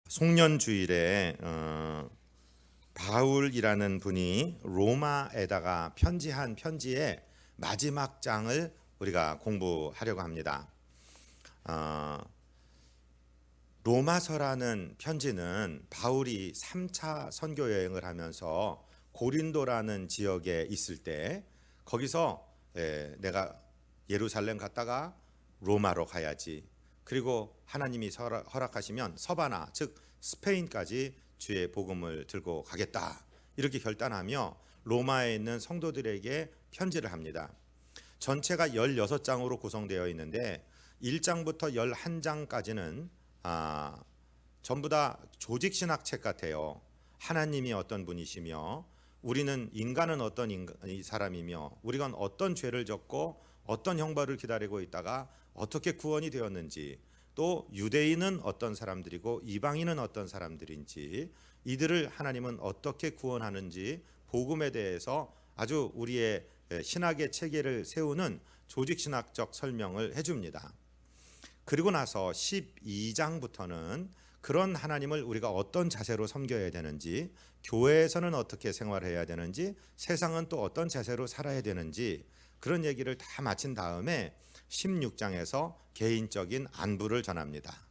송년주일에 바울이라는 분이 로마에다가 편지한 편지의 마지막 장을 우리가 공부하려고 합니다. 로마서라는 편지는 바울이 3차 선교 여행을 하면서 고린도라는 지역에 있을 때 거기서 내가 예루살렘 갔다가 로마로 가야지, 그리고 하나님이 허락하시면 서바나 즉 스페인까지 주의 복음을 들고 가겠다, 이렇게 결단하며 로마에 있는 성도들에게 편지를 합니다. 전체가 16장으로 구성되어 있는데 1장부터 11장까지는 전부 다 조직신학책 같아요. 하나님이 어떤 분이시며 우리는 인간은 어떤 사람이며 우리가 어떤 죄를 졌고 어떤 형벌을 기다리고 있다가 어떻게 구원이 되었는지, 또 유대인은 어떤 사람들이고 이방인은 어떤 사람들인지, 이들을 하나님은 어떻게 구원하는지 복음에 대해서 아주 우리의 신학의 체계를 세우는 조직신학적 설명을 해줍니다. 그리고 나서 12장부터는 그런 하나님을 우리가 어떤 자세로 섬겨야 되는지, 교회에서는 어떻게 생활해야 되는지, 세상은 또 어떤 자세로 살아야 되는지, 그런 얘기를 다 마친 다음에 16장에서 개인적인 안부를 전합니다.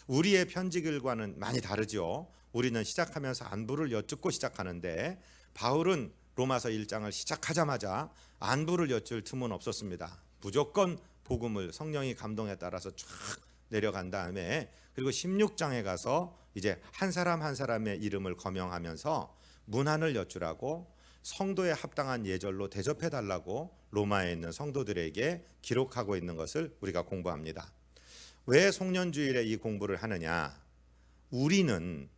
우리의 편지글과는 많이 다르죠. 우리는 시작하면서 안부를 여쭙고 시작하는데 바울은 로마서 1장을 시작하자마자 안부를 여쭐 틈은 없었습니다. 무조건 복음을 성령이 감동에 따라서 쫙 내려간 다음에, 그리고 16장에 가서 이제 한 사람 한 사람의 이름을 거명하면서 문안을 여쭈라고, 성도에 합당한 예절로 대접해 달라고 로마에 있는 성도들에게 기록하고 있는 것을 우리가 공부합니다. 왜 송년주일에 이 공부를 하느냐? 우리는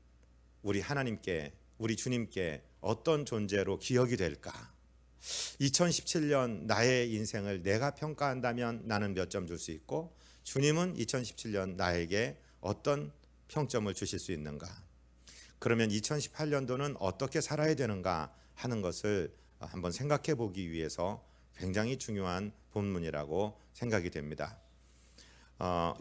우리 하나님께, 우리 주님께 어떤 존재로 기억이 될까? 2017년 나의 인생을 내가 평가한다면 나는 몇 점 줄 수 있고, 주님은 2017년 나에게 어떤 평점을 주실 수 있는가? 그러면 2018년도는 어떻게 살아야 되는가 하는 것을 한번 생각해 보기 위해서 굉장히 중요한 본문이라고 생각이 됩니다.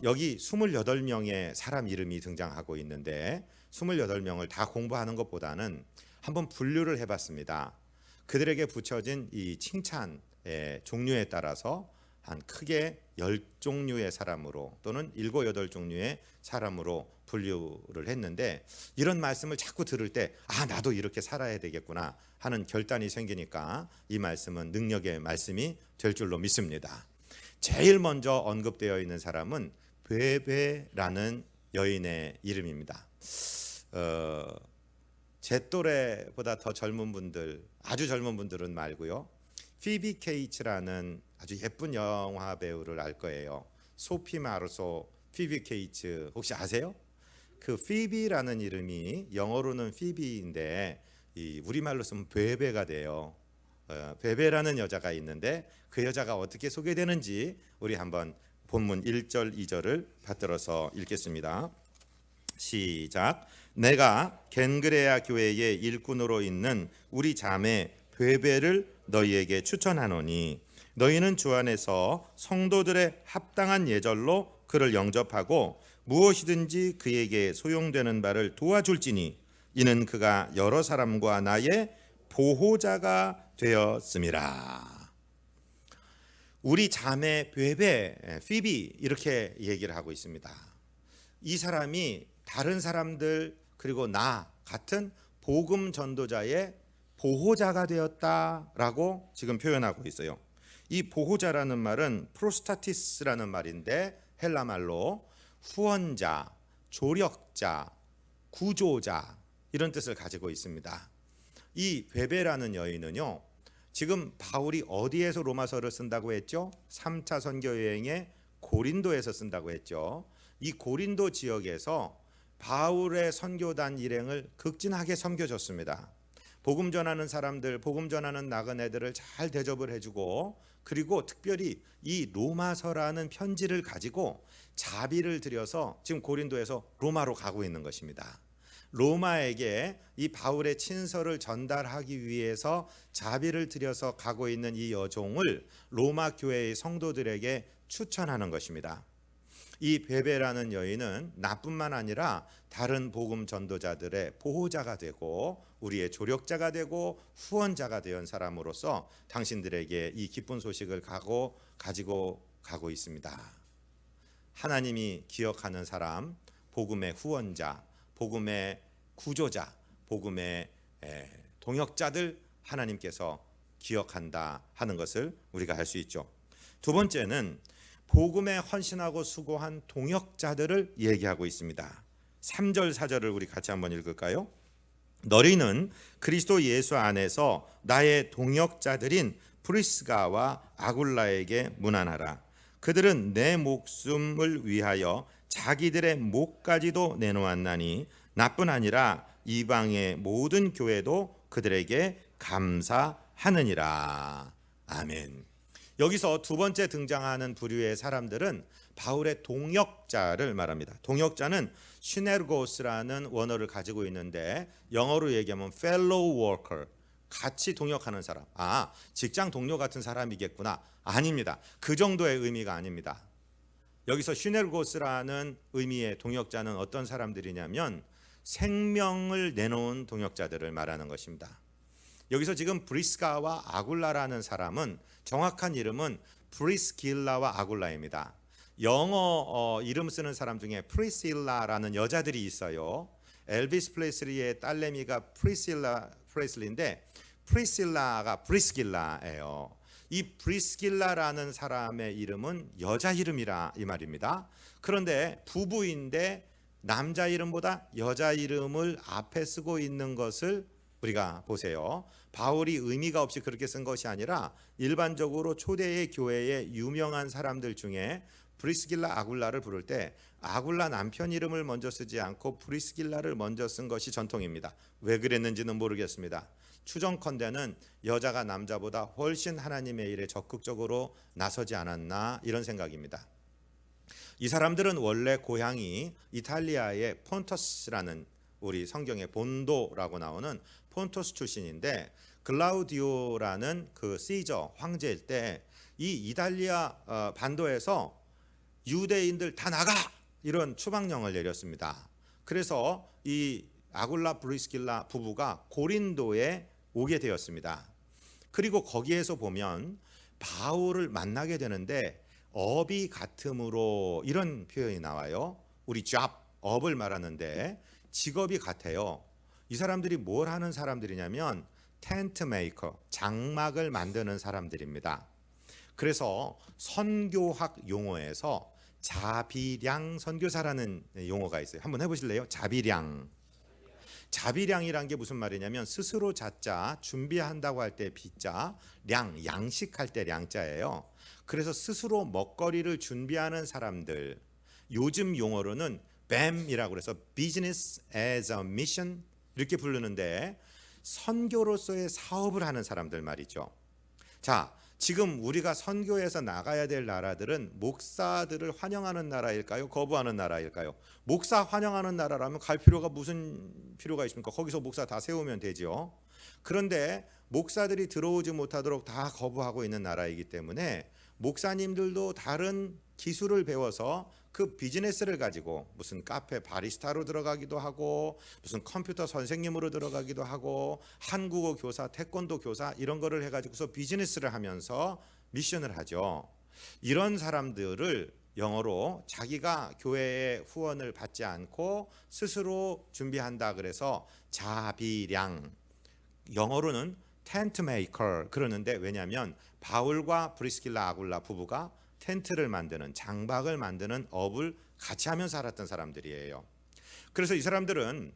여기 28명의 사람 이름이 등장하고 있는데 28명을 다 공부하는 것보다는 한번 분류를 해봤습니다. 그들에게 붙여진 이 칭찬의 종류에 따라서 한 크게 10종류의 사람으로 또는 7, 8종류의 사람으로 분류를 했는데, 이런 말씀을 자꾸 들을 때 나도 이렇게 살아야 되겠구나 하는 결단이 생기니까 이 말씀은 능력의 말씀이 될 줄로 믿습니다. 제일 먼저 언급되어 있는 사람은 베베라는 여인의 이름입니다. 제 또래보다 더 젊은 분들, 아주 젊은 분들은 말고요, 피비 케이츠라는 아주 예쁜 영화 배우를 알 거예요. 소피 마르소, 피비 케이츠 혹시 아세요? 그 피비라는 이름이 영어로는 피비인데 우리말로 쓰면 베베가 돼요. 베베라는 여자가 있는데 그 여자가 어떻게 소개되는지 우리 한번 본문 1절 2절을 받들어서 읽겠습니다. 시작. 내가 겐그레아 교회의 일꾼으로 있는 우리 자매 베베를 너희에게 추천하노니 너희는 주 안에서 성도들의 합당한 예절로 그를 영접하고 무엇이든지 그에게 소용되는 바를 도와줄지니 이는 그가 여러 사람과 나의 보호자가 되었음이라. 우리 자매 베베, 피비, 이렇게 얘기를 하고 있습니다. 이 사람이 다른 사람들 그리고 나 같은 복음 전도자의 보호자가 되었다라고 지금 표현하고 있어요. 이 보호자라는 말은 프로스타티스라는 말인데 헬라 말로 후원자, 조력자, 구조자 이런 뜻을 가지고 있습니다. 이 베베라는 여인은요, 지금 바울이 어디에서 로마서를 쓴다고 했죠? 3차 선교 여행에 고린도에서 쓴다고 했죠. 이 고린도 지역에서 바울의 선교단 일행을 극진하게 섬겨줬습니다. 복음 전하는 사람들, 복음 전하는 나그네들을 잘 대접을 해주고, 그리고 특별히 이 로마서라는 편지를 가지고 자비를 들여서 지금 고린도에서 로마로 가고 있는 것입니다. 로마에게 이 바울의 친서를 전달하기 위해서 자비를 들여서 가고 있는 이 여종을 로마 교회의 성도들에게 추천하는 것입니다. 이 베베라는 여인은 나뿐만 아니라 다른 복음 전도자들의 보호자가 되고 우리의 조력자가 되고 후원자가 된 사람으로서 당신들에게 이 기쁜 소식을 가지고 가고 있습니다. 하나님이 기억하는 사람, 복음의 후원자, 복음의 구조자, 복음의 동역자들 하나님께서 기억한다 하는 것을 우리가 알 수 있죠. 두 번째는 복음에 헌신하고 수고한 동역자들을 얘기하고 있습니다. 3절 4절을 우리 같이 한번 읽을까요? 너희는 그리스도 예수 안에서 나의 동역자들인 프리스가와 아굴라에게 문안하라. 그들은 내 목숨을 위하여 자기들의 목까지도 내놓았나니 나뿐 아니라 이방의 모든 교회도 그들에게 감사하느니라. 아멘. 여기서 두 번째 등장하는 부류의 사람들은 바울의 동역자를 말합니다. 동역자는 시네르고스라는 원어를 가지고 있는데 영어로 얘기하면 fellow worker, 같이 동역하는 사람. 직장 동료 같은 사람이겠구나. 아닙니다. 그 정도의 의미가 아닙니다. 여기서 시네르고스라는 의미의 동역자는 어떤 사람들이냐면 생명을 내놓은 동역자들을 말하는 것입니다. 여기서 지금 브리스가와 아굴라라는 사람은 정확한 이름은 프리스길라와 아굴라입니다. 영어 이름 쓰는 사람 중에 프리실라라는 여자들이 있어요. 엘비스 프레슬리의 딸내미가 프레슬리인데 프리실라가 브리스길라예요. 이 브리스길라라는 사람의 이름은 여자 이름이라 이 말입니다. 그런데 부부인데 남자 이름보다 여자 이름을 앞에 쓰고 있는 것을 우리가 보세요. 바울이 의미가 없이 그렇게 쓴 것이 아니라 일반적으로 초대의 교회의 유명한 사람들 중에 브리스길라 아굴라를 부를 때 아굴라 남편 이름을 먼저 쓰지 않고 브리스길라를 먼저 쓴 것이 전통입니다. 왜 그랬는지는 모르겠습니다. 추정컨대는 여자가 남자보다 훨씬 하나님의 일에 적극적으로 나서지 않았나 이런 생각입니다. 이 사람들은 원래 고향이 이탈리아의 폰터스라는 우리 성경의 본도라고 나오는 폰토스 출신인데 글라우디오라는 그 시저 황제일 때 이 이탈리아 반도에서 유대인들 다 나가 이런 추방령을 내렸습니다. 그래서 이 아굴라 브리스길라 부부가 고린도에 오게 되었습니다. 그리고 거기에서 보면 바울을 만나게 되는데 업이 같음으로 이런 표현이 나와요. 우리 업을 말하는데 직업이 같아요. 이 사람들이 뭘 하는 사람들이냐면 텐트 메이커, 장막을 만드는 사람들입니다. 그래서 선교학 용어에서 자비량 선교사라는 용어가 있어요. 한번 해보실래요? 자비량. 자비량이란 게 무슨 말이냐면 스스로 자자, 준비한다고 할 때 비자, 량, 양식할 때 량자예요. 그래서 스스로 먹거리를 준비하는 사람들, 요즘 용어로는 BAM이라고 해서 Business as a Mission 이렇게 부르는데 선교로서의 사업을 하는 사람들 말이죠. 자, 지금 우리가 선교에서 나가야 될 나라들은 목사들을 환영하는 나라일까요? 거부하는 나라일까요? 목사 환영하는 나라라면 갈 필요가 무슨 필요가 있습니까? 거기서 목사 다 세우면 되죠. 그런데 목사들이 들어오지 못하도록 다 거부하고 있는 나라이기 때문에 목사님들도 다른 기술을 배워서 그 비즈니스를 가지고 무슨 카페 바리스타로 들어가기도 하고 무슨 컴퓨터 선생님으로 들어가기도 하고 한국어 교사, 태권도 교사 이런 거를 해가지고서 비즈니스를 하면서 미션을 하죠. 이런 사람들을 영어로 자기가 교회의 후원을 받지 않고 스스로 준비한다 그래서 자비량, 영어로는 텐트 메이커 그러는데 왜냐하면 바울과 브리스길라 아굴라 부부가 텐트를 만드는 장박을 만드는 업을 같이 하면서 살았던 사람들이에요. 그래서 이 사람들은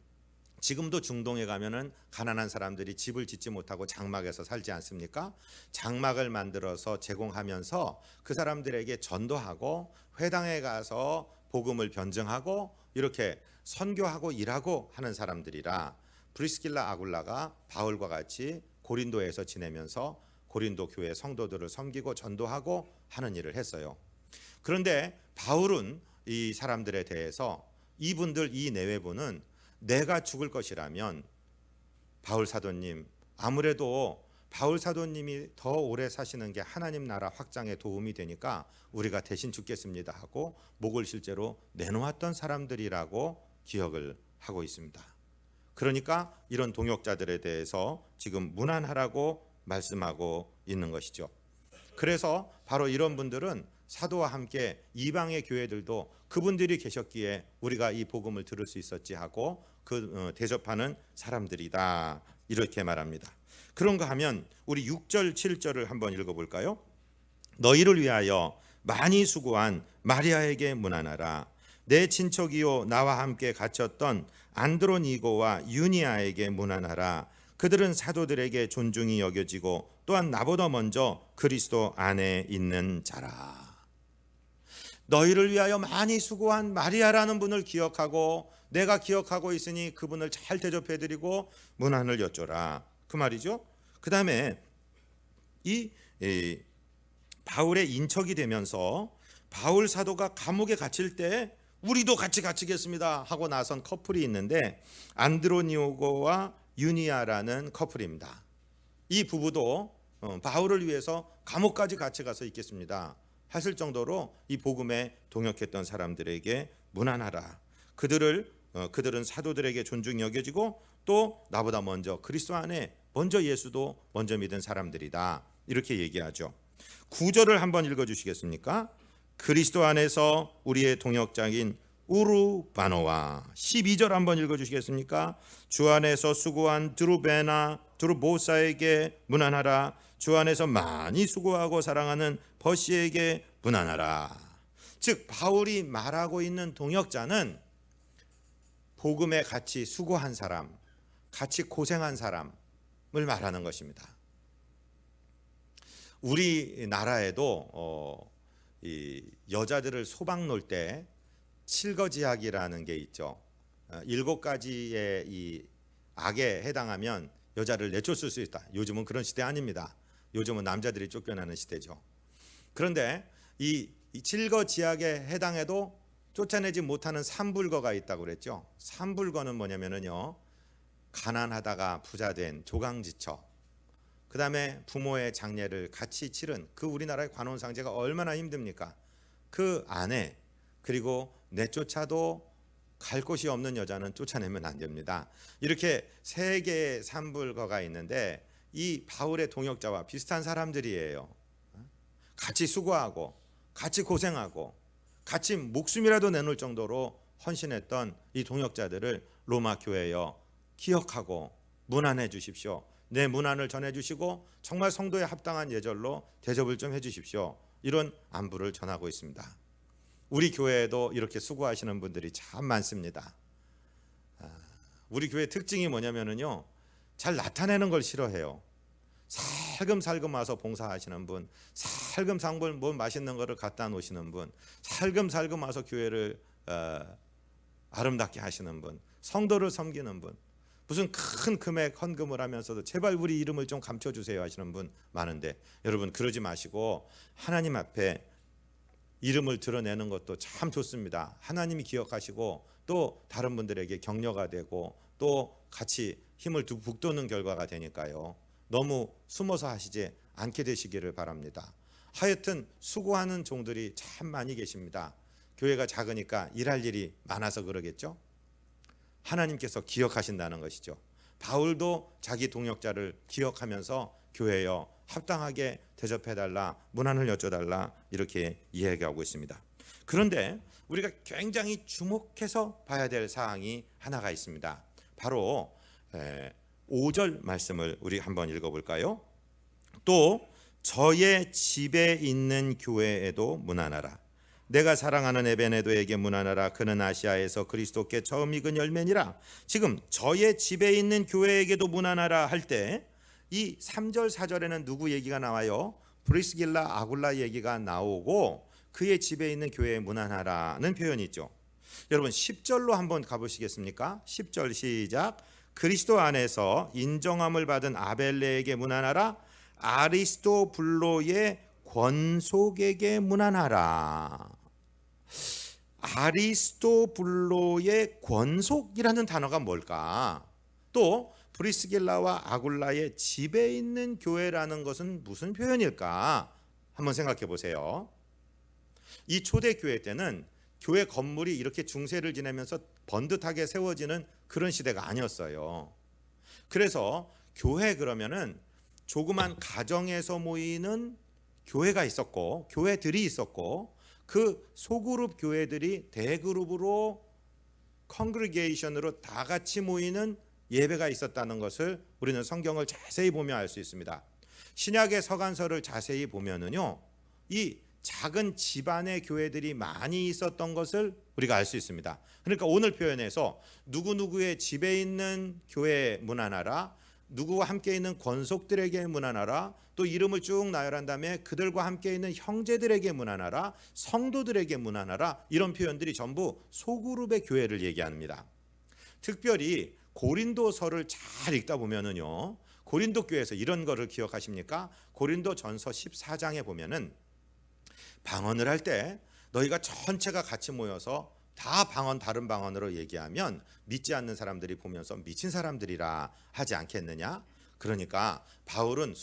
지금도 중동에 가면은 가난한 사람들이 집을 짓지 못하고 장막에서 살지 않습니까? 장막을 만들어서 제공하면서 그 사람들에게 전도하고 회당에 가서 복음을 변증하고 이렇게 선교하고 일하고 하는 사람들이라 브리스길라 아굴라가 바울과 같이 고린도에서 지내면서 고린도 교회 성도들을 섬기고 전도하고 하는 일을 했어요. 그런데 바울은 이 사람들에 대해서 이분들 이 내외부는 내가 죽을 것이라면 바울 사도님 아무래도 바울 사도님이 더 오래 사시는 게 하나님 나라 확장에 도움이 되니까 우리가 대신 죽겠습니다 하고 목을 실제로 내놓았던 사람들이라고 기억을 하고 있습니다. 그러니까 이런 동역자들에 대해서 지금 문안하라고 말씀하고 있는 것이죠. 그래서 바로 이런 분들은 사도와 함께 이방의 교회들도 그분들이 계셨기에 우리가 이 복음을 들을 수 있었지 하고 대접하는 사람들이다, 이렇게 말합니다. 그런가 하면 우리 6절 7절을 한번 읽어볼까요? 너희를 위하여 많이 수고한 마리아에게 문안하라. 내 친척이요 나와 함께 갇혔던 안드로니고와 유니아에게 문안하라. 그들은 사도들에게 존중이 여겨지고 또한 나보다 먼저 그리스도 안에 있는 자라. 너희를 위하여 많이 수고한 마리아라는 분을 기억하고 내가 기억하고 있으니 그분을 잘 대접해드리고 문안을 여쭤라, 그 말이죠. 그 다음에 이 바울의 인척이 되면서 바울 사도가 감옥에 갇힐 때 우리도 같이 갇히겠습니다 하고 나선 커플이 있는데 안드로니고와 유니아라는 커플입니다. 이 부부도 바울을 위해서 감옥까지 같이 가서 있겠습니다 하실 정도로 이 복음에 동역했던 사람들에게 문안하라. 그들은 사도들에게 존중이 여겨지고 또 나보다 먼저 그리스도 안에 먼저 예수도 먼저 믿은 사람들이다, 이렇게 얘기하죠. 9절을 한번 읽어주시겠습니까? 그리스도 안에서 우리의 동역자인 우르바노와 12절 한번 읽어주시겠습니까? 주 안에서 수고한 드루보사에게 문안하라. 주 안에서 많이 수고하고 사랑하는 버시에게 문안하라. 즉 바울이 말하고 있는 동역자는 복음에 같이 수고한 사람, 같이 고생한 사람을 말하는 것입니다. 우리나라에도 이 여자들을 소방 놓을 때 칠거지약이라는 게 있죠. 7가지의 이 악에 해당하면 여자를 내쫓을 수 있다. 요즘은 그런 시대 아닙니다. 요즘은 남자들이 쫓겨나는 시대죠. 그런데 이 칠거지약에 해당해도 쫓아내지 못하는 삼불거가 있다고 그랬죠. 삼불거는 뭐냐면요, 가난하다가 부자된 조강지처, 그 다음에 부모의 장례를 같이 치른 그 우리나라의 관혼상제가 얼마나 힘듭니까? 그 안에 그리고 내쫓아도 갈 곳이 없는 여자는 쫓아내면 안 됩니다. 이렇게 3개의 삼불거가 있는데 이 바울의 동역자와 비슷한 사람들이에요. 같이 수고하고 같이 고생하고 같이 목숨이라도 내놓을 정도로 헌신했던 이 동역자들을 로마 교회여 기억하고 문안해 주십시오. 내 문안을 전해 주시고 정말 성도에 합당한 예절로 대접을 좀 해 주십시오. 이런 안부를 전하고 있습니다. 우리 교회에도 이렇게 수고하시는 분들이 참 많습니다. 우리 교회 특징이 뭐냐면요, 잘 나타내는 걸 싫어해요. 살금살금 와서 봉사하시는 분, 살금살금 뭐 맛있는 거를 갖다 놓으시는 분, 살금살금 와서 교회를 아름답게 하시는 분, 성도를 섬기는 분, 무슨 큰 금액 헌금을 하면서도 제발 우리 이름을 좀 감춰주세요 하시는 분 많은데, 여러분 그러지 마시고 하나님 앞에 이름을 드러내는 것도 참 좋습니다. 하나님이 기억하시고 또 다른 분들에게 격려가 되고 또 같이 힘을 북돋는 결과가 되니까요. 너무 숨어서 하시지 않게 되시기를 바랍니다. 하여튼 수고하는 종들이 참 많이 계십니다. 교회가 작으니까 일할 일이 많아서 그러겠죠. 하나님께서 기억하신다는 것이죠. 바울도 자기 동역자를 기억하면서 교회여 합당하게 대접해달라, 문안을 여쭤달라, 이렇게 이야기하고 있습니다. 그런데 우리가 굉장히 주목해서 봐야 될 사항이 하나가 있습니다. 바로 5절 말씀을 우리 한번 읽어볼까요? 또 저의 집에 있는 교회에도 문안하라. 내가 사랑하는 에베네도에게 문안하라. 그는 아시아에서 그리스도께 처음 익은 열매니라. 지금 저의 집에 있는 교회에게도 문안하라 할 때 이 3절 4절에는 누구 얘기가 나와요? 브리스길라 아굴라 얘기가 나오고 그의 집에 있는 교회에 문안하라는 표현이 있죠. 여러분 10절로 한번 가보시겠습니까? 10절 시작. 그리스도 안에서 인정함을 받은 아벨레에게 문안하라. 아리스토블로의 권속에게 문안하라. 아리스토블로의 권속이라는 단어가 뭘까? 또 프리스길라와 아굴라의 집에 있는 교회라는 것은 무슨 표현일까? 한번 생각해 보세요. 이 초대교회 때는 교회 건물이 이렇게 중세를 지내면서 번듯하게 세워지는 그런 시대가 아니었어요. 그래서 교회 그러면은 조그만 가정에서 모이는 교회가 있었고, 교회들이 있었고, 그 소그룹 교회들이 대그룹으로 컨그리게이션으로 다 같이 모이는 예배가 있었다는 것을 우리는 성경을 자세히 보면 알 수 있습니다. 신약의 서간서를 자세히 보면은요, 이 작은 집안의 교회들이 많이 있었던 것을 우리가 알 수 있습니다. 그러니까 오늘 표현에서 누구누구의 집에 있는 교회 문안하라, 누구와 함께 있는 권속들에게 문안하라, 또 이름을 쭉 나열한 다음에 그들과 함께 있는 형제들에게 문안하라, 성도들에게 문안하라, 이런 표현들이 전부 소그룹의 교회를 얘기합니다. 특별히 고린도서를 잘 읽다 보면은요, 고린도 교회에서 이런 거를 기억하십니까? 고린도전서 14장에 보면은 방언을 할 때 너희가 전체가 같이 모여서 다 다른 방언으로 얘기하면 믿지 않는 사람들이 보면서 미친 사람들이라 하지 않겠느냐? 그러니까 바울은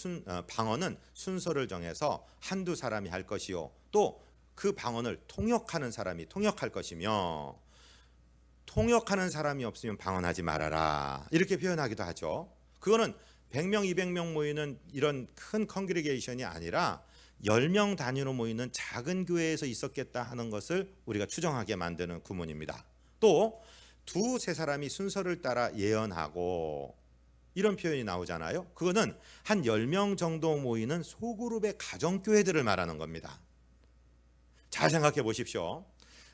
방언은 순서를 정해서 한두 사람이 할 것이요, 또 그 방언을 통역하는 사람이 통역할 것이며, 통역하는 사람이 없으면 방언하지 말아라, 이렇게 표현하기도 하죠. 그거는 100명, 200명 모이는 이런 큰 컨그리게이션이 아니라 10명 단위로 모이는 작은 교회에서 있었겠다 하는 것을 우리가 추정하게 만드는 구문입니다. 또 두세 사람이 순서를 따라 예언하고, 이런 표현이 나오잖아요. 그거는 한 10명 정도 모이는 소그룹의 가정교회들을 말하는 겁니다. 잘 생각해 보십시오.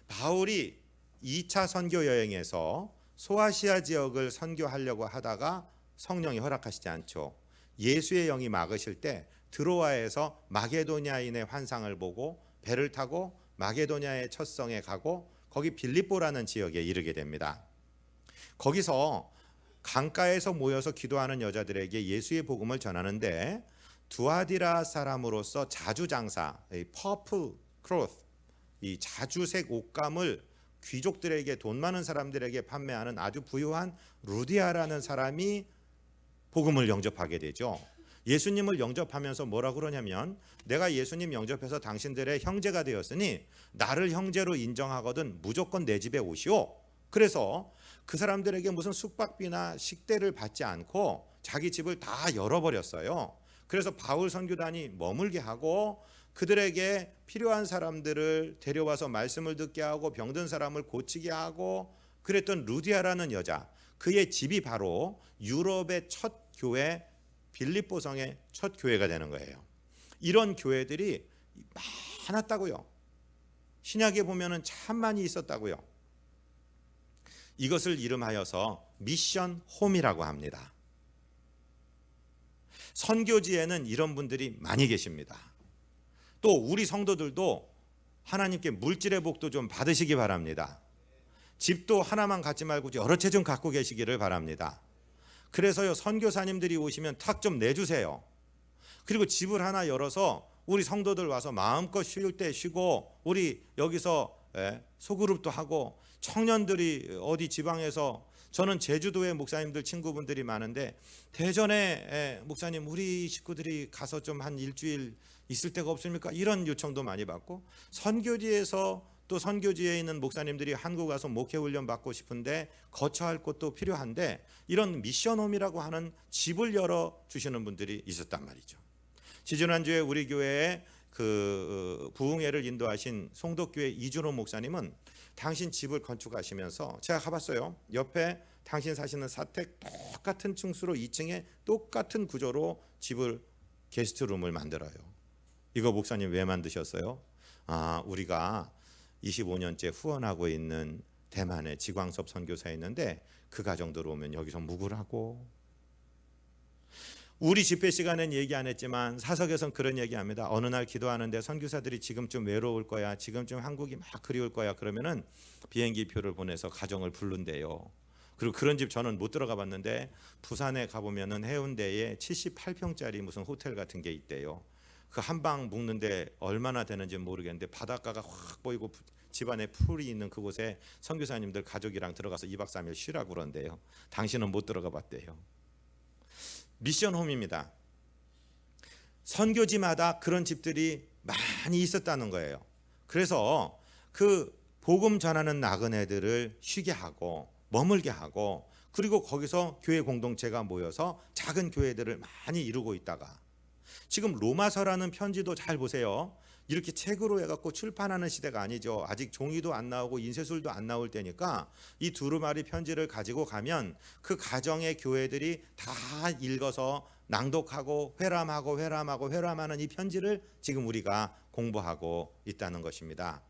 바울이 2차 선교 여행에서 소아시아 지역을 선교하려고 하다가 성령이 허락하시지 않죠. 예수의 영이 막으실 때 드로아에서 마게도냐인의 환상을 보고 배를 타고 마게도냐의 첫 성에 가고 거기 빌립보라는 지역에 이르게 됩니다. 거기서 강가에서 모여서 기도하는 여자들에게 예수의 복음을 전하는데, 두아디라 사람으로서 자주장사, 퍼플 크로스, 이 자주색 옷감을 귀족들에게, 돈 많은 사람들에게 판매하는 아주 부유한 루디아라는 사람이 복음을 영접하게 되죠. 예수님을 영접하면서 뭐라 그러냐면, 내가 예수님 영접해서 당신들의 형제가 되었으니 나를 형제로 인정하거든 무조건 내 집에 오시오. 그래서 그 사람들에게 무슨 숙박비나 식대를 받지 않고 자기 집을 다 열어버렸어요. 그래서 바울 선교단이 머물게 하고 그들에게 필요한 사람들을 데려와서 말씀을 듣게 하고 병든 사람을 고치게 하고 그랬던 루디아라는 여자, 그의 집이 바로 유럽의 첫 교회, 빌립보성의 첫 교회가 되는 거예요. 이런 교회들이 많았다고요. 신약에 보면은 참 많이 있었다고요. 이것을 이름하여서 미션 홈이라고 합니다. 선교지에는 이런 분들이 많이 계십니다. 또 우리 성도들도 하나님께 물질의 복도 좀 받으시기 바랍니다. 집도 하나만 갖지 말고 여러 채 좀 갖고 계시기를 바랍니다. 그래서요, 선교사님들이 오시면 탁 좀 내주세요. 그리고 집을 하나 열어서 우리 성도들 와서 마음껏 쉴 때 쉬고, 우리 여기서 소그룹도 하고, 청년들이 어디 지방에서, 저는 제주도에 목사님들 친구분들이 많은데 대전에 목사님 우리 식구들이 가서 좀 한 일주일 있을 데가 없습니까? 이런 요청도 많이 받고, 선교지에서 또 선교지에 있는 목사님들이 한국 와서 목회 훈련 받고 싶은데 거처할 곳도 필요한데 이런 미션홈이라고 하는 집을 열어 주시는 분들이 있었단 말이죠. 지지난주에 우리 교회에 그 부흥회를 인도하신 송도교회 이준호 목사님은 당신 집을 건축하시면서, 제가 가봤어요. 옆에 당신 사시는 사택 똑같은 층수로 2층에 똑같은 구조로 집을, 게스트룸을 만들어요. 이거 목사님 왜 만드셨어요? 우리가 25년째 후원하고 있는 대만의 지광섭 선교사 있는데 그 가정들 오면 여기서 묵을 하고. 우리 집회 시간엔 얘기 안 했지만 사석에선 그런 얘기합니다. 어느 날 기도하는데 선교사들이 지금쯤 외로울 거야, 지금쯤 한국이 막 그리울 거야, 그러면은 비행기 표를 보내서 가정을 부른대요. 그리고 그런 집 저는 못 들어가 봤는데 부산에 가보면은 해운대에 78평짜리 무슨 호텔 같은 게 있대요. 그 한 방 묵는데 얼마나 되는지 모르겠는데 바닷가가 확 보이고 집안에 풀이 있는 그곳에 선교사님들 가족이랑 들어가서 2박 3일 쉬라고 그런대요. 당신은 못 들어가 봤대요. 미션홈입니다. 선교지마다 그런 집들이 많이 있었다는 거예요. 그래서 그 복음 전하는 나그네들을 쉬게 하고 머물게 하고, 그리고 거기서 교회 공동체가 모여서 작은 교회들을 많이 이루고 있다가, 지금 로마서라는 편지도 잘 보세요. 이렇게 책으로 해갖고 출판하는 시대가 아니죠. 아직 종이도 안 나오고 인쇄술도 안 나올 때니까 이 두루마리 편지를 가지고 가면 그 가정의 교회들이 다 읽어서 낭독하고 회람하는 이 편지를 지금 우리가 공부하고 있다는 것입니다.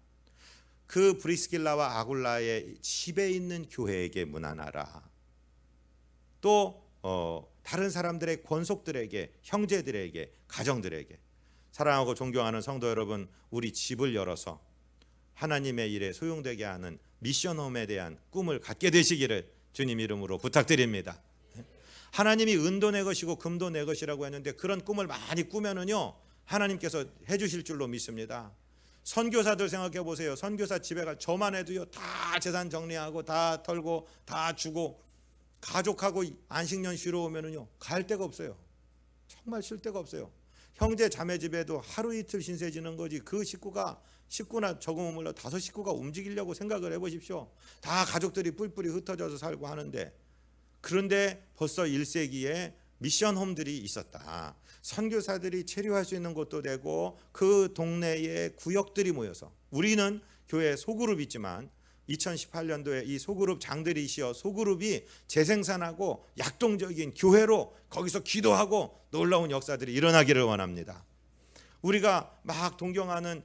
그 브리스길라와 아굴라의 집에 있는 교회에게 문안하라. 또 다른 사람들의 권속들에게, 형제들에게, 가정들에게, 사랑하고 존경하는 성도 여러분, 우리 집을 열어서 하나님의 일에 소용되게 하는 미션홈에 대한 꿈을 갖게 되시기를 주님 이름으로 부탁드립니다. 하나님이 은도 내 것이고 금도 내 것이라고 했는데 그런 꿈을 많이 꾸면은요 하나님께서 해주실 줄로 믿습니다. 선교사들 생각해 보세요. 선교사 집에 갈 저만 해도요 다 재산 정리하고 다 털고 다 주고, 가족하고 안식년 쉬러 오면은요 갈 데가 없어요. 정말 쉴 데가 없어요. 형제 자매 집에도 하루 이틀 신세 지는 거지, 그 식구나 적으면 몰라 5식구가 움직이려고 생각을 해보십시오. 다 가족들이 뿔뿔이 흩어져서 살고 하는데, 그런데 벌써 1세기에 미션홈들이 있었다. 선교사들이 체류할 수 있는 곳도 되고 그 동네에 구역들이 모여서, 우리는 교회 소그룹이 있지만 2018년도에 이 소그룹 장들이시여 소그룹이 재생산하고 약동적인 교회로 거기서 기도하고 놀라운 역사들이 일어나기를 원합니다. 우리가 막 동경하는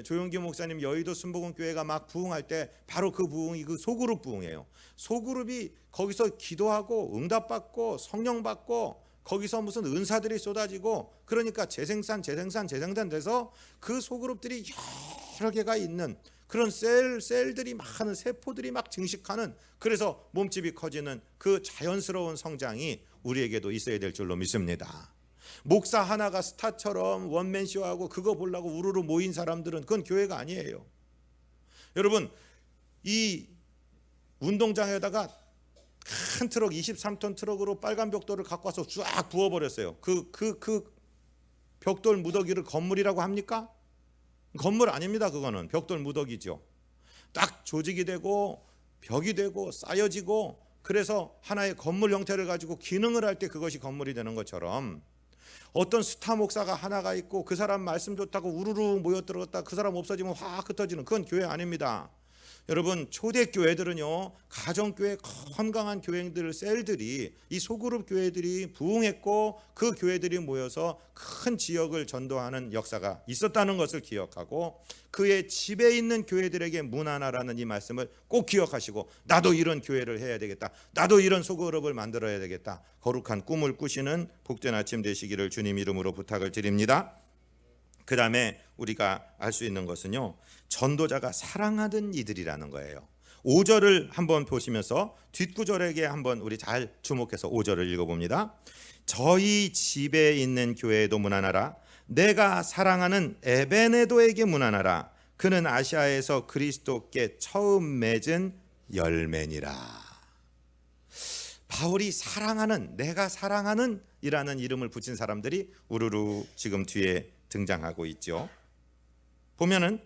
조용기 목사님 여의도 순복음교회가 막 부흥할 때 바로 그 부흥이 그 소그룹 부흥이에요. 소그룹이 거기서 기도하고 응답받고 성령받고 거기서 무슨 은사들이 쏟아지고, 그러니까 재생산 돼서 그 소그룹들이 여러 개가 있는 그런 셀들이 막 하는, 세포들이 막 증식하는, 그래서 몸집이 커지는 그 자연스러운 성장이 우리에게도 있어야 될 줄로 믿습니다. 목사 하나가 스타처럼 원맨쇼하고 그거 보려고 우르르 모인 사람들은 그건 교회가 아니에요. 여러분, 이 운동장에다가 큰 트럭 23톤 트럭으로 빨간 벽돌을 갖고 와서 쫙 부어버렸어요. 그 벽돌 무더기를 건물이라고 합니까? 건물 아닙니다. 그거는 벽돌 무더기죠. 딱 조직이 되고 벽이 되고 쌓여지고, 그래서 하나의 건물 형태를 가지고 기능을 할 때 그것이 건물이 되는 것처럼, 어떤 스타 목사가 하나가 있고 그 사람 말씀 좋다고 우르르 모여들었다 그 사람 없어지면 확 흩어지는, 그건 교회 아닙니다. 여러분, 초대교회들은요 가정교회 건강한 교회들 셀들이, 이 소그룹 교회들이 부흥했고 그 교회들이 모여서 큰 지역을 전도하는 역사가 있었다는 것을 기억하고, 그의 집에 있는 교회들에게 문안하라는 이 말씀을 꼭 기억하시고, 나도 이런 교회를 해야 되겠다, 나도 이런 소그룹을 만들어야 되겠다, 거룩한 꿈을 꾸시는 복된 아침 되시기를 주님 이름으로 부탁을 드립니다. 그 다음에 우리가 알 수 있는 것은요, 전도자가 사랑하던 이들이라는 거예요. 5절을 한번 보시면서 뒷구절에게 한번 우리 잘 주목해서 5절을 읽어봅니다. 저희 집에 있는 교회에도 문안하라. 내가 사랑하는 에베네도에게 문안하라. 그는 아시아에서 그리스도께 처음 맺은 열매니라. 바울이 사랑하는, 내가 사랑하는 이라는 이름을 붙인 사람들이 우르르 지금 뒤에 등장하고 있죠. 보면은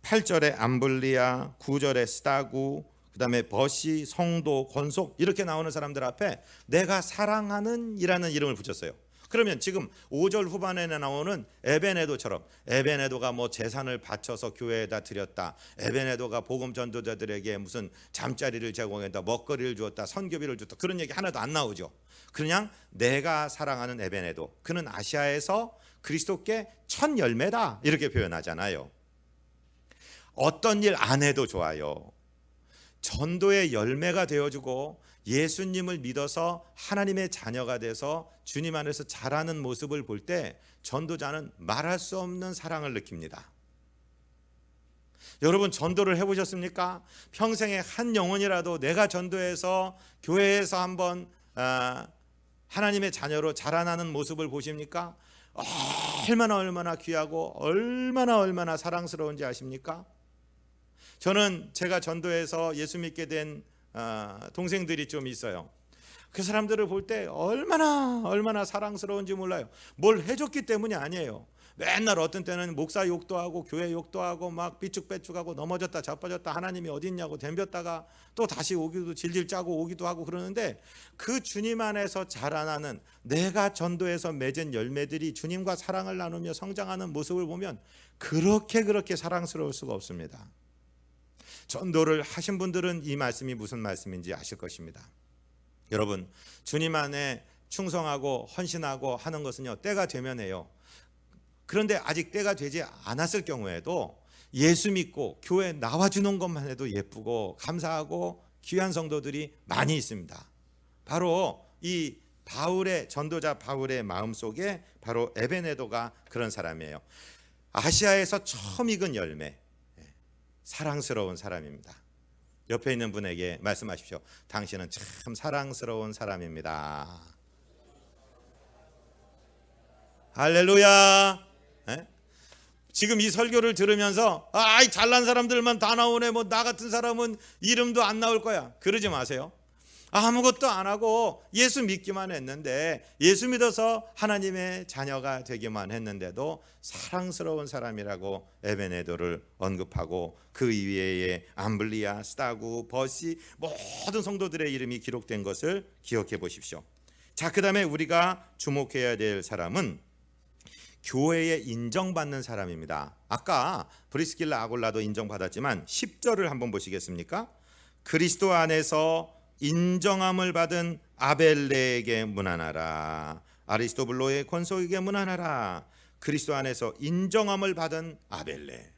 8절에 암블리아, 9절에 스타구, 그 다음에 버시, 성도, 권속 이렇게 나오는 사람들 앞에 내가 사랑하는 이라는 이름을 붙였어요. 그러면 지금 5절 후반에 나오는 에베네도처럼, 에베네도가 뭐 재산을 바쳐서 교회에다 드렸다, 에베네도가 복음 전도자들에게 무슨 잠자리를 제공했다, 먹거리를 주었다, 선교비를 줬다, 그런 얘기 하나도 안 나오죠. 그냥 내가 사랑하는 에베네도, 그는 아시아에서 그리스도께 첫 열매다 이렇게 표현하잖아요. 어떤 일 안 해도 좋아요. 전도의 열매가 되어주고 예수님을 믿어서 하나님의 자녀가 돼서 주님 안에서 자라는 모습을 볼 때 전도자는 말할 수 없는 사랑을 느낍니다. 여러분, 전도를 해보셨습니까? 평생에 한 영혼이라도 내가 전도해서 교회에서 한번 하나님의 자녀로 자라나는 모습을 보십니까? 얼마나 귀하고 얼마나 사랑스러운지 아십니까? 저는 제가 전도해서 예수 믿게 된 동생들이 좀 있어요. 그 사람들을 볼 때 얼마나 사랑스러운지 몰라요. 뭘 해줬기 때문이 아니에요. 맨날 어떤 때는 목사 욕도 하고 교회 욕도 하고 막 삐죽빼죽하고 넘어졌다 자빠졌다 하나님이 어디 있냐고 덤볐다가 또 다시 오기도 질질 짜고 오기도 하고 그러는데, 그 주님 안에서 자라나는 내가 전도해서 맺은 열매들이 주님과 사랑을 나누며 성장하는 모습을 보면 그렇게 사랑스러울 수가 없습니다. 전도를 하신 분들은 이 말씀이 무슨 말씀인지 아실 것입니다. 여러분, 주님 안에 충성하고 헌신하고 하는 것은요, 때가 되면 해요. 그런데 아직 때가 되지 않았을 경우에도 예수 믿고 교회 나와주는 것만 해도 예쁘고 감사하고 귀한 성도들이 많이 있습니다. 바로 이 바울의, 전도자 바울의 마음속에 바로 에베네도가 그런 사람이에요. 아시아에서 처음 익은 열매, 사랑스러운 사람입니다. 옆에 있는 분에게 말씀하십시오. 당신은 참 사랑스러운 사람입니다. 할렐루야. 지금 이 설교를 들으면서 아이 잘난 사람들만 다 나오네, 뭐 나 같은 사람은 이름도 안 나올 거야, 그러지 마세요. 아무것도 안 하고 예수 믿기만 했는데, 예수 믿어서 하나님의 자녀가 되기만 했는데도 사랑스러운 사람이라고 에베네도를 언급하고, 그 이외에 암블리아, 스타구, 버시 모든 성도들의 이름이 기록된 것을 기억해 보십시오. 자, 그 다음에 우리가 주목해야 될 사람은 교회에 인정받는 사람입니다. 아까 브리스길라 아골라도 인정받았지만 10절을 한번 보시겠습니까? 그리스도 안에서 인정함을 받은 아벨레에게 문안하라. 아리스토블로의 권속에게 문안하라. 그리스도 안에서 인정함을 받은 아벨레.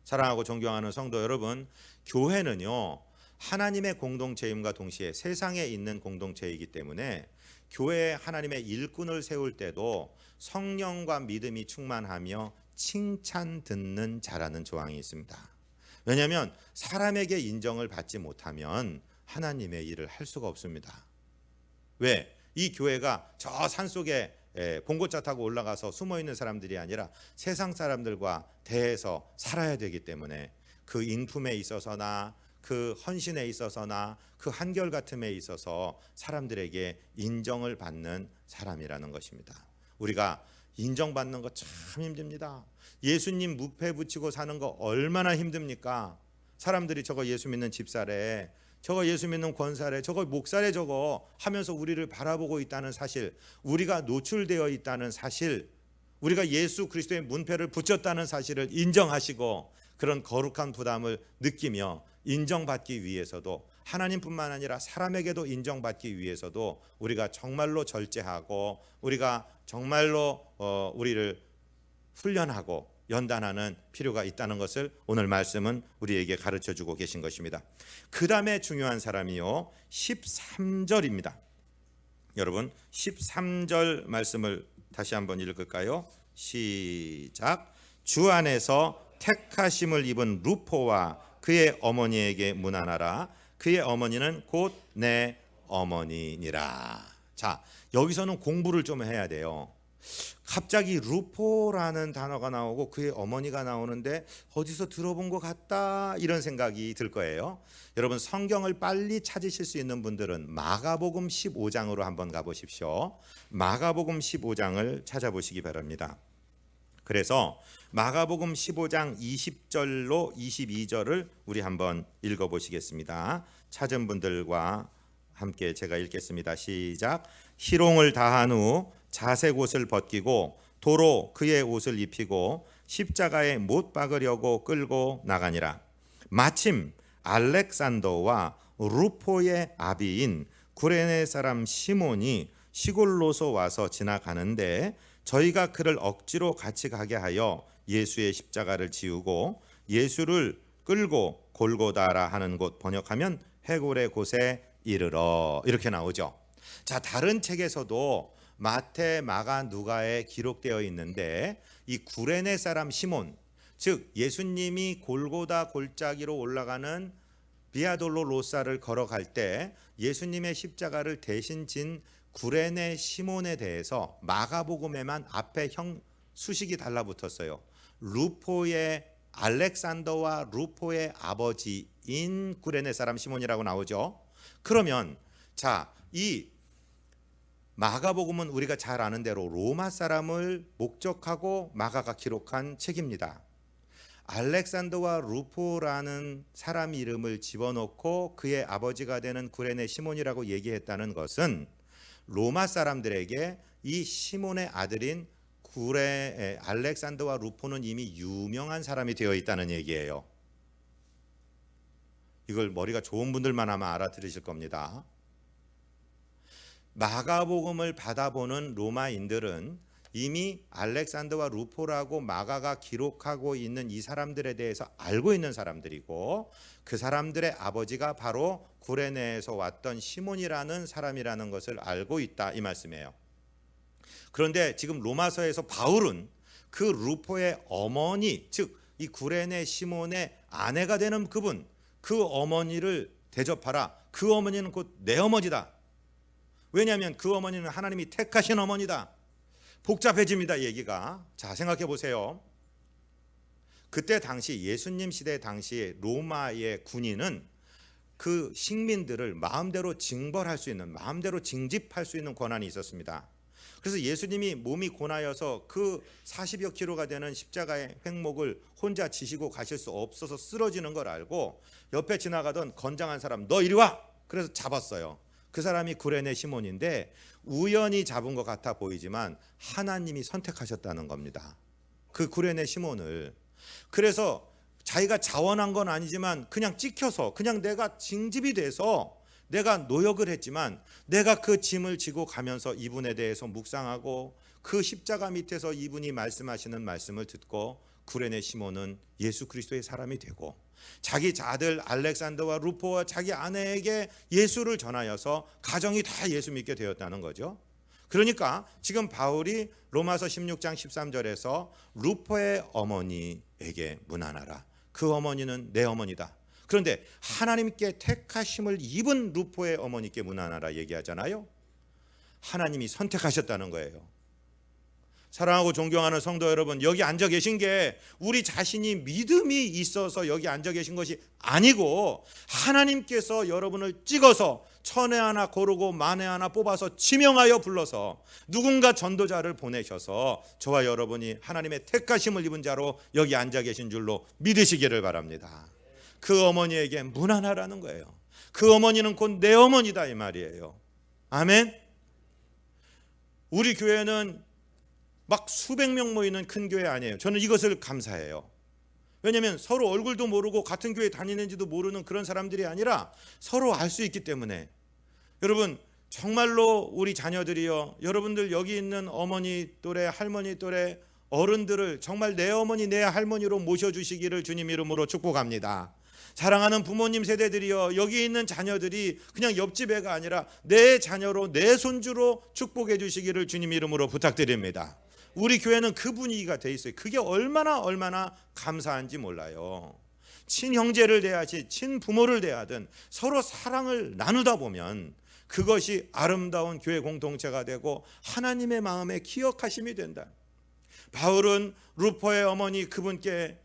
사랑하고 존경하는 성도 여러분, 교회는요, 하나님의 공동체임과 동시에 세상에 있는 공동체이기 때문에 교회에 하나님의 일꾼을 세울 때도 성령과 믿음이 충만하며 칭찬 듣는 자라는 조항이 있습니다. 왜냐하면 사람에게 인정을 받지 못하면 하나님의 일을 할 수가 없습니다. 왜? 이 교회가 저 산속에 봉고차 타고 올라가서 숨어있는 사람들이 아니라 세상 사람들과 대해서 살아야 되기 때문에 그 인품에 있어서나 그 헌신에 있어서나 그 한결같음에 있어서 사람들에게 인정을 받는 사람이라는 것입니다. 우리가 인정받는 거 참 힘듭니다. 예수님 무패 붙이고 사는 거 얼마나 힘듭니까? 사람들이 저거 예수 믿는 집사래, 저거 예수 믿는 권사래, 저거 목사래, 저거 하면서 우리를 바라보고 있다는 사실, 우리가 노출되어 있다는 사실, 우리가 예수 그리스도의 문패를 붙였다는 사실을 인정하시고 그런 거룩한 부담을 느끼며 인정받기 위해서도, 하나님뿐만 아니라 사람에게도 인정받기 위해서도 우리가 정말로 절제하고 우리가 정말로 우리를 훈련하고 연단하는 필요가 있다는 것을 오늘 말씀은 우리에게 가르쳐주고 계신 것입니다. 그 다음에 중요한 사람이요, 13절입니다. 여러분 13절 말씀을 다시 한번 읽을까요? 시작. 주 안에서 택하심을 입은 루포와 그의 어머니에게 문안하라. 그의 어머니는 곧 내 어머니니라. 자, 여기서는 공부를 좀 해야 돼요. 갑자기 루포라는 단어가 나오고 그의 어머니가 나오는데 어디서 들어본 것 같다, 이런 생각이 들 거예요. 여러분, 성경을 빨리 찾으실 수 있는 분들은 마가복음 15장으로 한번 가보십시오. 마가복음 15장을 찾아보시기 바랍니다. 그래서 마가복음 15장 20절로 22절을 우리 한번 읽어보시겠습니다. 찾은 분들과 함께 제가 읽겠습니다. 시작. 희롱을 다한 후 자색 옷을 벗기고 도로 그의 옷을 입히고 십자가에 못 박으려고 끌고 나가니라. 마침 알렉산더와 루포의 아비인 구레네 사람 시몬이 시골로서 와서 지나가는데 저희가 그를 억지로 같이 가게 하여 예수의 십자가를 지우고 예수를 끌고 골고다라 하는 곳, 번역하면 해골의 곳에 이르러, 이렇게 나오죠. 자, 다른 책에서도 마태, 마가, 누가에 기록되어 있는데 이 구레네 사람 시몬, 즉 예수님이 골고다 골짜기로 올라가는 비아돌로 로사를 걸어갈 때 예수님의 십자가를 대신 진 구레네 시몬에 대해서 마가복음에만 앞에 수식이 달라붙었어요. 루포의 알렉산더와 루포의 아버지인 구레네 사람 시몬이라고 나오죠. 그러면 자, 이 마가복음은 우리가 잘 아는 대로 로마 사람을 목적하고 마가가 기록한 책입니다. 알렉산더와 루포라는 사람 이름을 집어넣고 그의 아버지가 되는 구레네 시몬이라고 얘기했다는 것은 로마 사람들에게 이 시몬의 아들인 알렉산더와 루포는 이미 유명한 사람이 되어 있다는 얘기예요. 이걸 머리가 좋은 분들만 아마 알아들으실 겁니다. 마가복음을 받아보는 로마인들은 이미 알렉산더와 루포라고 마가가 기록하고 있는 이 사람들에 대해서 알고 있는 사람들이고, 그 사람들의 아버지가 바로 구레네에서 왔던 시몬이라는 사람이라는 것을 알고 있다, 이 말씀이에요. 그런데 지금 로마서에서 바울은 그 루포의 어머니, 즉 이 구레네 시몬의 아내가 되는 그분, 그 어머니를 대접하라. 그 어머니는 곧 내 어머니다. 왜냐하면 그 어머니는 하나님이 택하신 어머니다. 복잡해집니다, 얘기가. 자, 생각해 보세요. 그때 당시 예수님 시대 당시 로마의 군인은 그 식민들을 마음대로 징벌할 수 있는, 마음대로 징집할 수 있는 권한이 있었습니다. 그래서 예수님이 몸이 고나여서 그 40여 킬로가 되는 십자가의 횡목을 혼자 지시고 가실 수 없어서 쓰러지는 걸 알고 옆에 지나가던 건장한 사람, 너 이리 와! 그래서 잡았어요. 그 사람이 구레네 시몬인데 우연히 잡은 것 같아 보이지만 하나님이 선택하셨다는 겁니다. 그 구레네 시몬을. 그래서 자기가 자원한 건 아니지만 그냥 찍혀서, 그냥 내가 징집이 돼서 내가 노역을 했지만 내가 그 짐을 지고 가면서 이분에 대해서 묵상하고 그 십자가 밑에서 이분이 말씀하시는 말씀을 듣고 구레네 시몬은 예수 그리스도의 사람이 되고, 자기 아들 알렉산더와 루포와 자기 아내에게 예수를 전하여서 가정이 다 예수 믿게 되었다는 거죠. 그러니까 지금 바울이 로마서 16장 13절에서 루포의 어머니에게 문안하라. 그 어머니는 내 어머니다. 그런데 하나님께 택하심을 입은 루포의 어머니께 문안하라 얘기하잖아요. 하나님이 선택하셨다는 거예요. 사랑하고 존경하는 성도 여러분, 여기 앉아 계신 게 우리 자신이 믿음이 있어서 여기 앉아 계신 것이 아니고 하나님께서 여러분을 찍어서 천에 하나 고르고 만에 하나 뽑아서 지명하여 불러서 누군가 전도자를 보내셔서 저와 여러분이 하나님의 택하심을 입은 자로 여기 앉아 계신 줄로 믿으시기를 바랍니다. 그 어머니에게 문안하라는 거예요. 그 어머니는 곧 내 어머니다, 이 말이에요. 아멘. 우리 교회는 막 수백 명 모이는 큰 교회 아니에요. 저는 이것을 감사해요. 왜냐하면 서로 얼굴도 모르고 같은 교회 다니는지도 모르는 그런 사람들이 아니라 서로 알 수 있기 때문에. 여러분, 정말로 우리 자녀들이요, 여러분들 여기 있는 어머니 또래, 할머니 또래 어른들을 정말 내 어머니 내 할머니로 모셔주시기를 주님 이름으로 축복합니다. 사랑하는 부모님 세대들이요, 여기 있는 자녀들이 그냥 옆집 애가 아니라 내 자녀로, 내 손주로 축복해 주시기를 주님 이름으로 부탁드립니다. 우리 교회는 그 분위기가 돼 있어요. 그게 얼마나 감사한지 몰라요. 친형제를 대하지 친부모를 대하든 서로 사랑을 나누다 보면 그것이 아름다운 교회 공동체가 되고 하나님의 마음에 기억하심이 된다. 바울은 루포의 어머니 그분께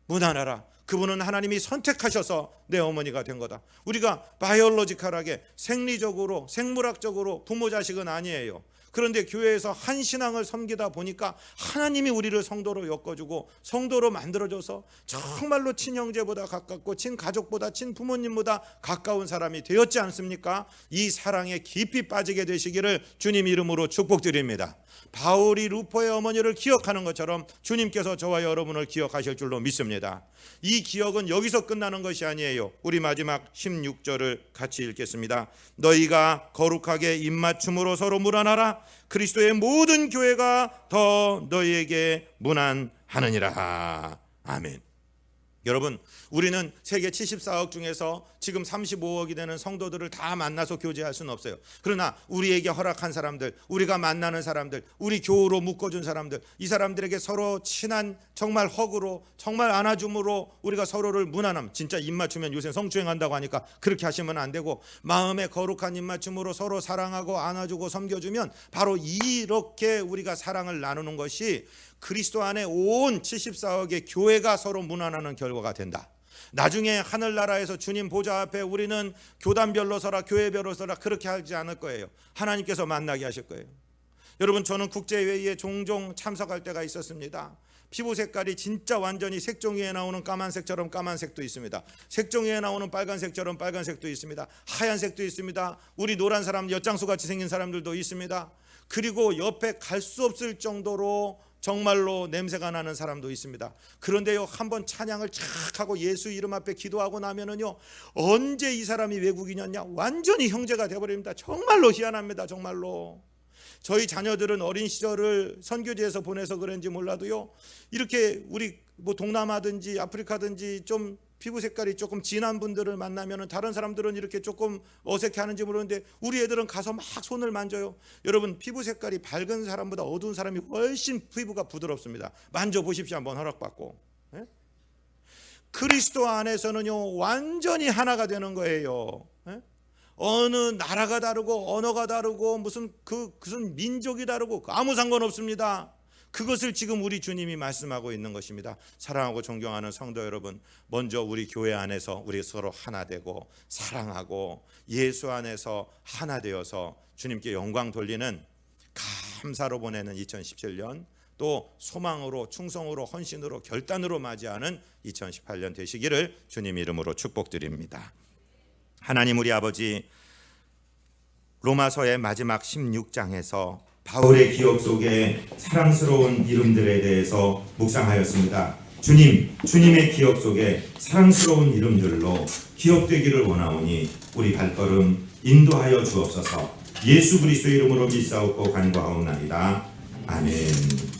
문안하라. 그분은 하나님이 선택하셔서 내 어머니가 된 거다. 우리가 바이올로지컬하게 생리적으로 생물학적으로 부모 자식은 아니에요. 그런데 교회에서 한 신앙을 섬기다 보니까 하나님이 우리를 성도로 엮어주고 성도로 만들어줘서 정말로 친형제보다 가깝고 친가족보다 친부모님보다 가까운 사람이 되었지 않습니까? 이 사랑에 깊이 빠지게 되시기를 주님 이름으로 축복드립니다. 바울이 루포의 어머니를 기억하는 것처럼 주님께서 저와 여러분을 기억하실 줄로 믿습니다. 이 기억은 여기서 끝나는 것이 아니에요. 우리 마지막 16절을 같이 읽겠습니다. 너희가 거룩하게 입맞춤으로 서로 문안하라. 그리스도의 모든 교회가 더 너희에게 문안하느니라. 아멘. 여러분, 우리는 세계 74억 중에서 지금 35억이 되는 성도들을 다 만나서 교제할 수는 없어요. 그러나 우리에게 허락한 사람들, 우리가 만나는 사람들, 우리 교우로 묶어준 사람들, 이 사람들에게 서로 친한 정말 허그로, 정말 안아줌으로 우리가 서로를 문안함. 진짜 입맞추면 요새 성추행한다고 하니까 그렇게 하시면 안 되고 마음의 거룩한 입맞춤으로 서로 사랑하고 안아주고 섬겨주면 바로 이렇게 우리가 사랑을 나누는 것이 그리스도 안에 온 74억의 교회가 서로 문안하는 결과가 된다. 나중에 하늘나라에서 주님 보좌 앞에 우리는 교단별로 서라 교회별로 서라 그렇게 하지 않을 거예요. 하나님께서 만나게 하실 거예요. 여러분, 저는 국제회의에 종종 참석할 때가 있었습니다. 피부 색깔이 진짜 완전히 색종이에 나오는 까만색처럼 까만색도 있습니다. 색종이에 나오는 빨간색처럼 빨간색도 있습니다. 하얀색도 있습니다. 우리 노란 사람, 엿장수같이 생긴 사람들도 있습니다. 그리고 옆에 갈 수 없을 정도로 정말로 냄새가 나는 사람도 있습니다. 그런데요, 한번 찬양을 착 하고 예수 이름 앞에 기도하고 나면은요, 언제 이 사람이 외국인이었냐 완전히 형제가 되어버립니다. 정말로 희한합니다. 정말로. 저희 자녀들은 어린 시절을 선교지에서 보내서 그런지 몰라도요, 이렇게 우리 뭐 동남아든지 아프리카든지 좀 피부 색깔이 조금 진한 분들을 만나면 다른 사람들은 이렇게 조금 어색해하는지 모르는데 우리 애들은 가서 막 손을 만져요. 여러분, 피부 색깔이 밝은 사람보다 어두운 사람이 훨씬 피부가 부드럽습니다. 만져보십시오. 한번 허락받고. 네? 그리스도 안에서는요, 완전히 하나가 되는 거예요. 네? 어느 나라가 다르고 언어가 다르고 무슨 민족이 다르고 아무 상관없습니다. 그것을 지금 우리 주님이 말씀하고 있는 것입니다. 사랑하고 존경하는 성도 여러분, 먼저 우리 교회 안에서 우리 서로 하나 되고 사랑하고 예수 안에서 하나 되어서 주님께 영광 돌리는, 감사로 보내는 2017년, 또 소망으로 충성으로 헌신으로 결단으로 맞이하는 2018년 되시기를 주님 이름으로 축복드립니다. 하나님 우리 아버지, 로마서의 마지막 16장에서 바울의 기억 속에 사랑스러운 이름들에 대해서 묵상하였습니다. 주님의 기억 속에 사랑스러운 이름들로 기억되기를 원하오니 우리 발걸음 인도하여 주옵소서. 예수 그리스도의 이름으로 믿사옵고 간구하옵나이다. 아멘.